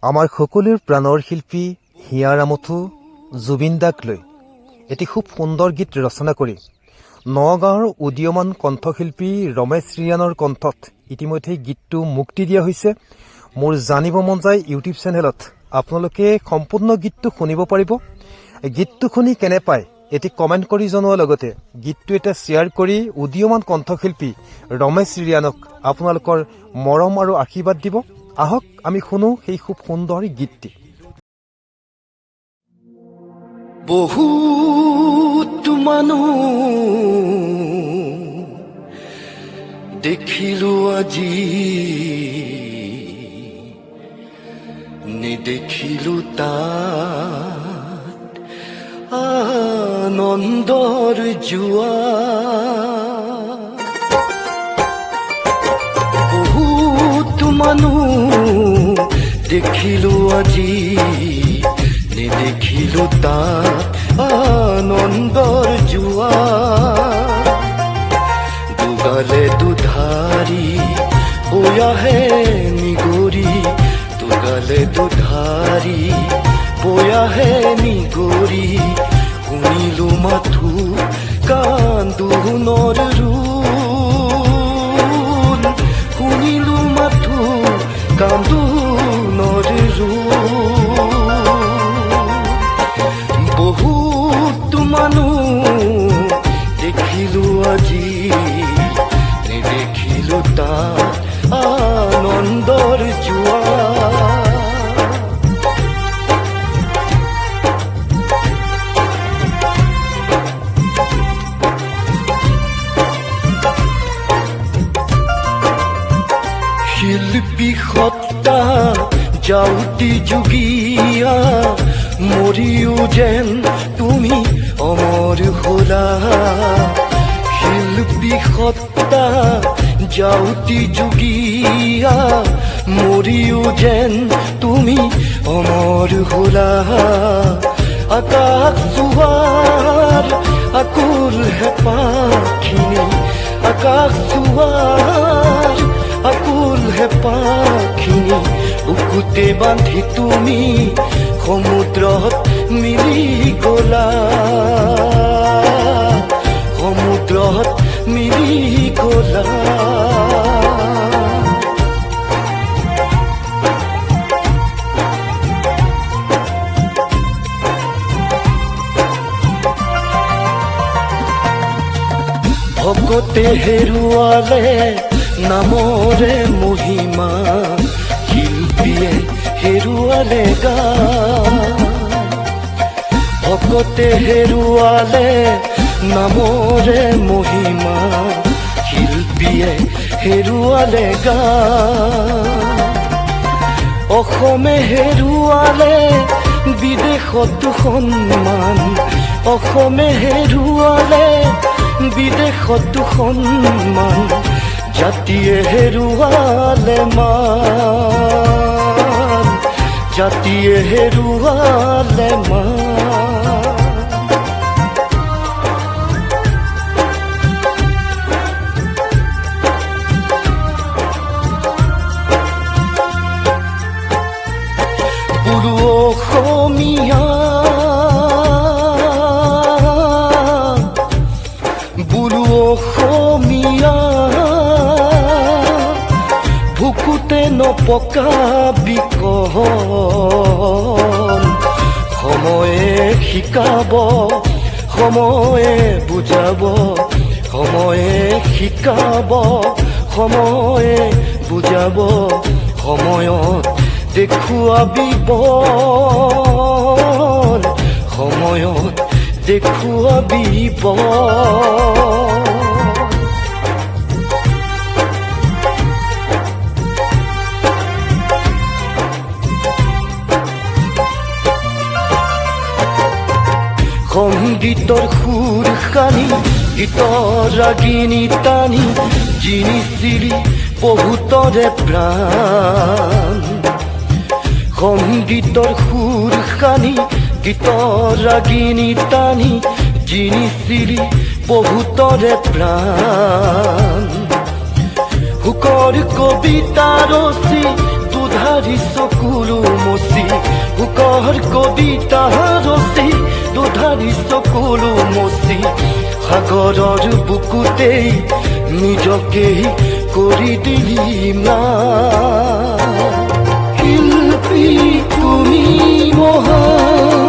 আমাৰ সকলোৰ প্ৰাণৰ শিল্পী হিয়া ৰামথু জুবিন দাক লৈ এটি খুব সুন্দৰ গীত ৰচনা কৰি নগাঁৱৰ উদীয়মান কণ্ঠশিল্পী ৰমেশ ৰিয়ানৰ কণ্ঠত ইতিমধ্যে গীতটো মুক্তি দিয়া হৈছে। মোৰ জানিব মন যায় ইউটিউব চেনেলত আপোনালোকে সম্পূৰ্ণ গীতটো শুনিব পাৰিব। গীতটো শুনি কেনে পায় এটি কমেণ্ট কৰি জনোৱাৰ লগতে গীতটো এটা শ্বেয়াৰ কৰি উদীয়মান কণ্ঠশিল্পী ৰমেশ ৰিয়ানক আপোনালোকৰ মৰম আৰু আশীৰ্বাদ দিব। আহক আমি শুনো সেই খুব সুন্দৰ গীতটি। বহুত মানুহ দেখিলো আজি, নেদেখিলো তাত আনন্দৰ জোৱা। বহুত মানুহ দেখিলো আজি, নেদেখিলো তাত আনন্দৰ জোৱা। দুগালে দুধাৰি বৈ আহে নিগৰি, দুগালে দুধাৰি বৈ আহে নিগৰি। শুনিলো মাথো কান্দোনৰ ৰোল, শুনিলো মাথো কান্দোনৰ ৰোল। বহুত মানুহ দেখিলো আজি, নেদেখিলো তাত আনন্দৰ জোৱা। শিল্পী সত্তা যাওঁতি যোগীয়া, মৰিও যেন তুমি অমৰ হলা। শিল্পী সত্তা যাওঁতি যোগীয়া, মৰিও যেন তুমি অমৰ হলা। আকাশ চোৱাৰ আকুল হেঁপাহখিনি, আকাশ চোৱাৰ আকুল হেঁপাহখিনি বুকুতে বান্ধি তুমি সমুদ্ৰত মিলি গলা, সমুদ্ৰত মিলি গলা। ভকতে হেৰুৱালে নামৰে মহিমা, শিল্পীয়ে হেৰুৱালে গান। ভকতে হেৰুৱালে নামৰে মহিমা, শিল্পীয়ে হেৰুৱালে গান। অসমে হেৰুৱালে বিদেশত সন্মান, অসমে হেৰুৱালে বিদেশত সন্মান। জাতিয়ে হেৰুৱালে মান, জাতিয়ে হেৰুৱালে মান। বোলো অসমীয়া, বোলো অসমীয়া, ভুকুতে নপকাবি কহন। সময়ে শিকাব, সময়ে বুজাব, সময়ে শিকাব, সময়ে বুজাব। সময়ত দেখুৱাবি বল, সময়ত দেখুৱাবি বল। সংগীতৰ সুৰ সানি, গীতৰ ৰাগিনী টানি, জিনিছিলি বহুতৰে প্ৰাণ। সংগীতৰ সুৰ সানি, গীতৰ ৰাগিনী টানি, জিনিছিলি বহুতৰে প্ৰাণ। হুকৰ কবিতা ৰচি দুধা দুধাৰি চকুলো মচি বুকৰ কবিতা ৰচি দুধাৰি চকুলো মচি সাগৰৰ বুকুতেই নিজকেই কৰি দিলি ম্লান শিল্পী তুমি মহান